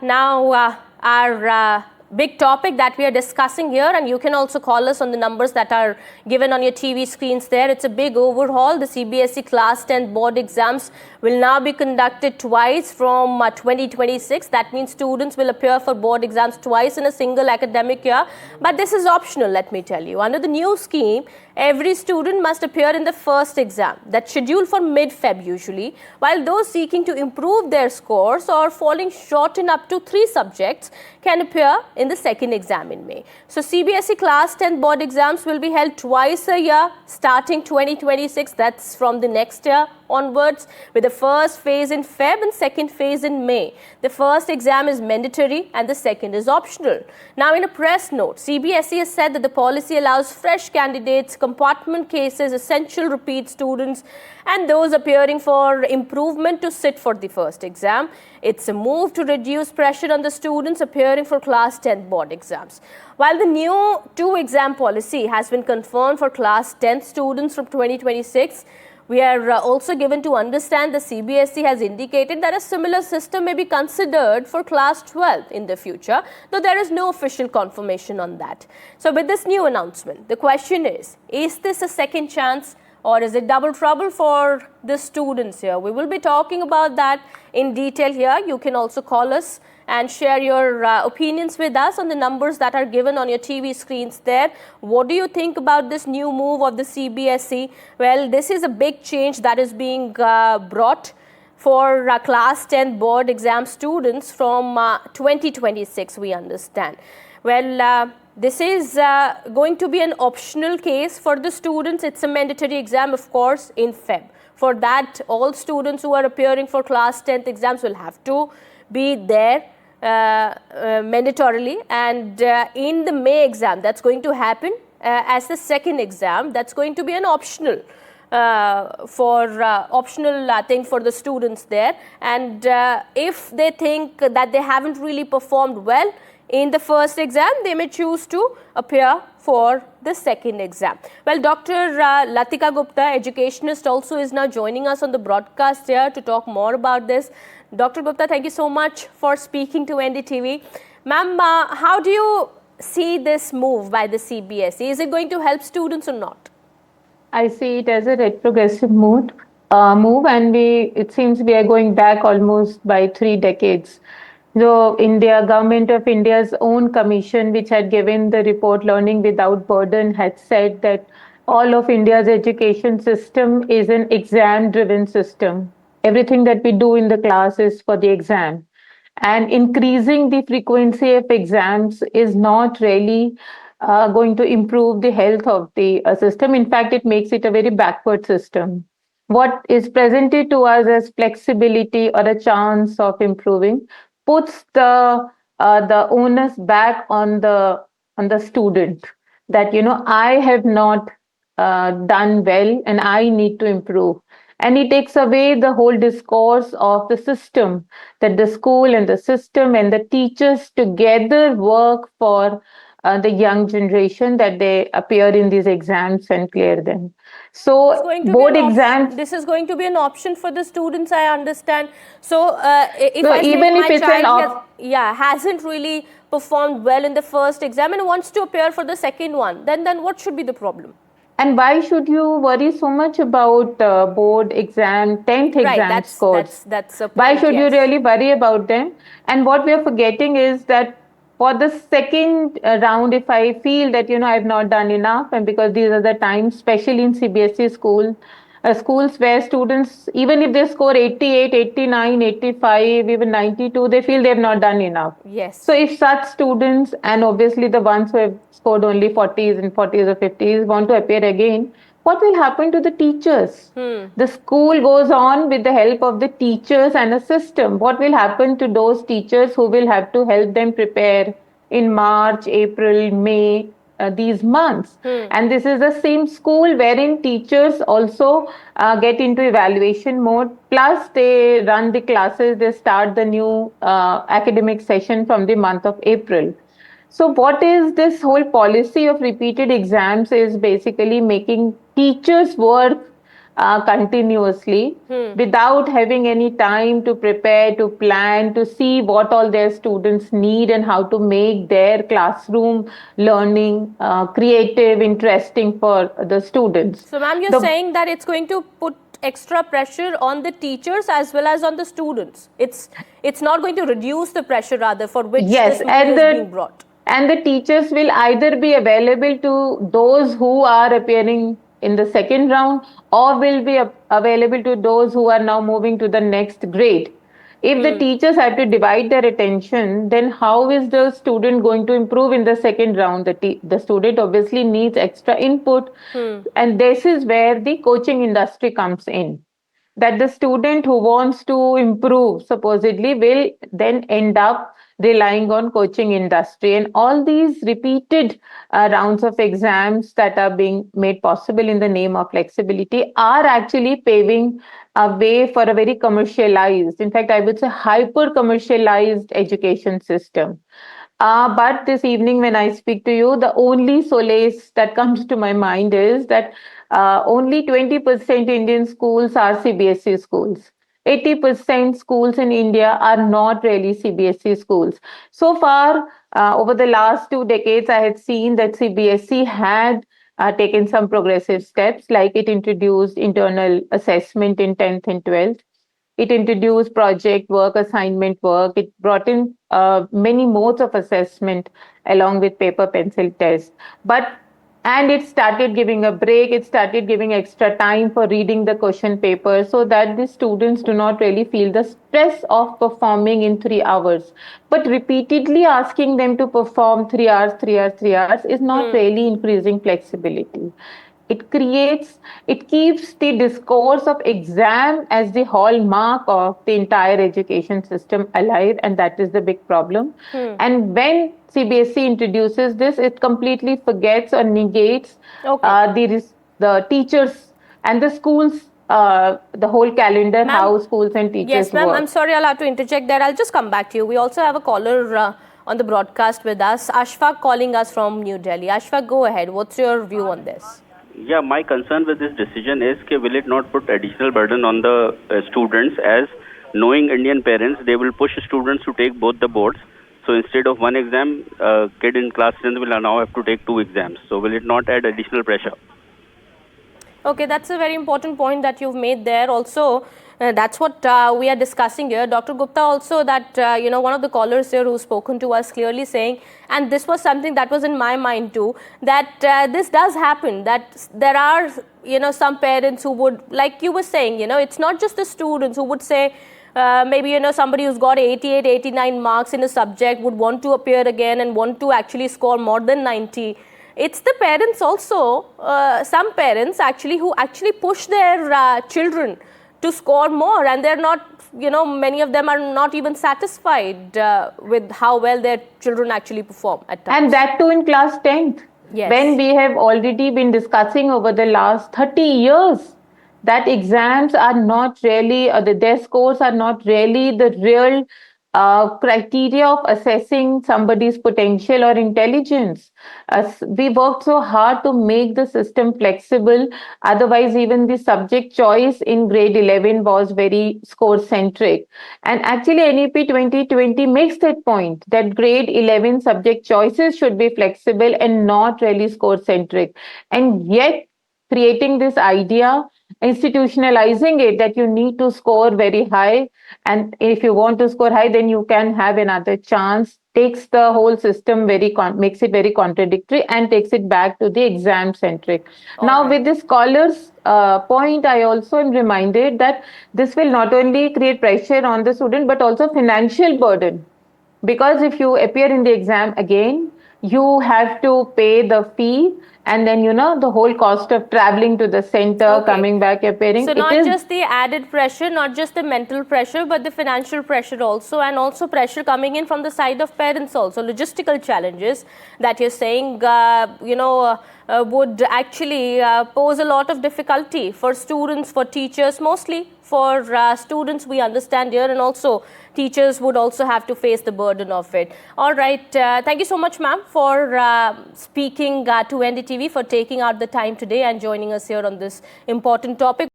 our big topic that we are discussing here, and you can also call us on the numbers that are given on your TV screens there. It's a big overhaul. The CBSE Class 10 board exams will now be conducted twice from 2026. That means students will appear for board exams twice in a single academic year. But this is optional, let me tell you. Under the new scheme, every student must appear in the first exam that's scheduled for mid-Feb usually, while those seeking to improve their scores or falling short in up to 3 subjects can appear in the second exam in May. So CBSE Class 10 board exams will be held twice a year starting 2026, that's from the next year onwards, with the first phase in Feb and second phase in May. The first exam is mandatory and the second is optional. Now, in a press note, CBSE has said that the policy allows fresh candidates, compartment cases, essential repeat students and those appearing for improvement to sit for the first exam. It's a move to reduce pressure on the students appearing for Class 10 board exams. While the new 2-exam policy has been confirmed for Class 10 students from 2026, we are also given to understand the CBSE has indicated that a similar system may be considered for Class 12 in the future, though there is no official confirmation on that. So with this new announcement, the question is this a second chance or is it double trouble for the students here? We will be talking about that in detail here. You can also call us and share your opinions with us on the numbers that are given on your TV screens there. What do you think about this new move of the CBSE? Well, this is a big change that is being brought for Class 10 board exam students from 2026, we understand. Well, this is going to be an optional case for the students. It's a mandatory exam, of course, in Feb. For that, all students who are appearing for Class 10th exams will have to be there mandatorily, and in the May exam that's going to happen as the second exam, that's going to be an optional thing for the students there. And if they think that they haven't really performed well in the first exam, they may choose to appear for the second exam. Well, Dr. Latika Gupta, educationist, also is now joining us on the broadcast here to talk more about this. Dr. Gupta, thank you so much for speaking to NDTV. Ma'am, how do you see this move by the CBSE? Is it going to help students or not? I see it as a retrogressive move, and it seems we are going back almost by 3 decades. So, Government of India's own commission, which had given the report Learning Without Burden, had said that all of India's education system is an exam-driven system. Everything that we do in the class is for the exam. And increasing the frequency of exams is not really going to improve the health of the system. In fact, it makes it a very backward system. What is presented to us as flexibility or a chance of improving puts the onus back on the student, that I have not done well and I need to improve. And it takes away the whole discourse of the system, that the school and the system and the teachers together work for the young generation, that they appear in these exams and clear them. So board exams. This is going to be an option for the students, I understand. So if my child hasn't really performed well in the first exam and wants to appear for the second one, then what should be the problem? And why should you worry so much about board exam, 10th exam scores? That's a point, why should you really worry about them? And what we are forgetting is that for the second round, if I feel that, I have not done enough, and because these are the times, especially in CBSE schools where students, even if they score 88, 89, 85, even 92, they feel they have not done enough. Yes. So if such students, and obviously the ones who have scored only 40s and 40s or 50s, want to appear again, what will happen to the teachers? The school goes on with the help of the teachers and a system. What will happen to those teachers who will have to help them prepare in March, April, May, these months? And this is the same school wherein teachers also get into evaluation mode. Plus, they run the classes, they start the new academic session from the month of April. So what is this whole policy of repeated exams is basically making teachers work continuously without having any time to prepare, to plan, to see what all their students need and how to make their classroom learning creative, interesting for the students. So, ma'am, you're saying that it's going to put extra pressure on the teachers as well as on the students. It's not going to reduce the pressure, rather, for which Yes, this move is being brought. And the teachers will either be available to those who are appearing in the second round or will be available to those who are now moving to the next grade. If the teachers have to divide their attention, then how is the student going to improve in the second round? The student obviously needs extra input, and this is where the coaching industry comes in. That the student who wants to improve supposedly will then end up relying on coaching industry, and all these repeated rounds of exams that are being made possible in the name of flexibility are actually paving a way for a very commercialized, in fact I would say hyper commercialized education system. But this evening, when I speak to you, the only solace that comes to my mind is that only 20% Indian schools are CBSE schools. 80% schools in India are not really CBSE schools. So far, over the last 2 decades, I had seen that CBSE had taken some progressive steps, like it introduced internal assessment in 10th and 12th. It introduced project work, assignment work. It brought in many modes of assessment along with paper pencil tests. And it started giving a break. It started giving extra time for reading the question paper so that the students do not really feel the stress of performing in 3 hours. But repeatedly asking them to perform 3 hours, 3 hours, 3 hours is not really increasing flexibility. It keeps the discourse of exam as the hallmark of the entire education system alive, and that is the big problem. And when CBSE introduces this, it completely forgets or negates the teachers and the schools, the whole calendar, how schools and teachers Yes, ma'am, work. I'm sorry, I'll have to interject there. I'll just come back to you. We also have a caller on the broadcast with us, Ashfaq, calling us from New Delhi. Ashfaq, go ahead. What's your view on this? Yeah, my concern with this decision is will it not put additional burden on the students, as knowing Indian parents, they will push students to take both the boards. So instead of one exam, kid in class 10th will now have to take 2 exams. So will it not add additional pressure? Okay, that's a very important point that you've made there. Also, that's what we are discussing here. Dr. Gupta also, that, one of the callers here who's spoken to us clearly saying, and this was something that was in my mind too, that this does happen, that there are, some parents who would, like you were saying, it's not just the students who would say, maybe, somebody who's got 88, 89 marks in a subject would want to appear again and want to actually score more than 90. It's the parents also, some parents actually who actually push their children to score more, and they're not, many of them are not even satisfied with how well their children actually perform at times. And that too in class 10th. Yes. When we have already been discussing over the last 30 years that exams are not really, their scores are not really the real criteria of assessing somebody's potential or intelligence. We worked so hard to make the system flexible. Otherwise, even the subject choice in grade 11 was very score centric. And actually, NEP 2020 makes that point that grade 11 subject choices should be flexible and not really score centric. And yet, creating this idea, institutionalizing it, that you need to score very high, and if you want to score high then you can have another chance, takes the whole system makes it very contradictory and takes it back to the exam centric. Now with this scholar's point, I also am reminded that this will not only create pressure on the student but also financial burden, because if you appear in the exam again, you have to pay the fee, and then the whole cost of traveling to the center, coming back, appearing. So not just the added pressure, not just the mental pressure, but the financial pressure also, and also pressure coming in from the side of parents also, logistical challenges that you're saying, would actually pose a lot of difficulty for students, for teachers, mostly for students, we understand here, and also teachers would also have to face the burden of it. All right. Thank you so much, ma'am, for speaking to NDTV, for taking out the time today and joining us here on this important topic.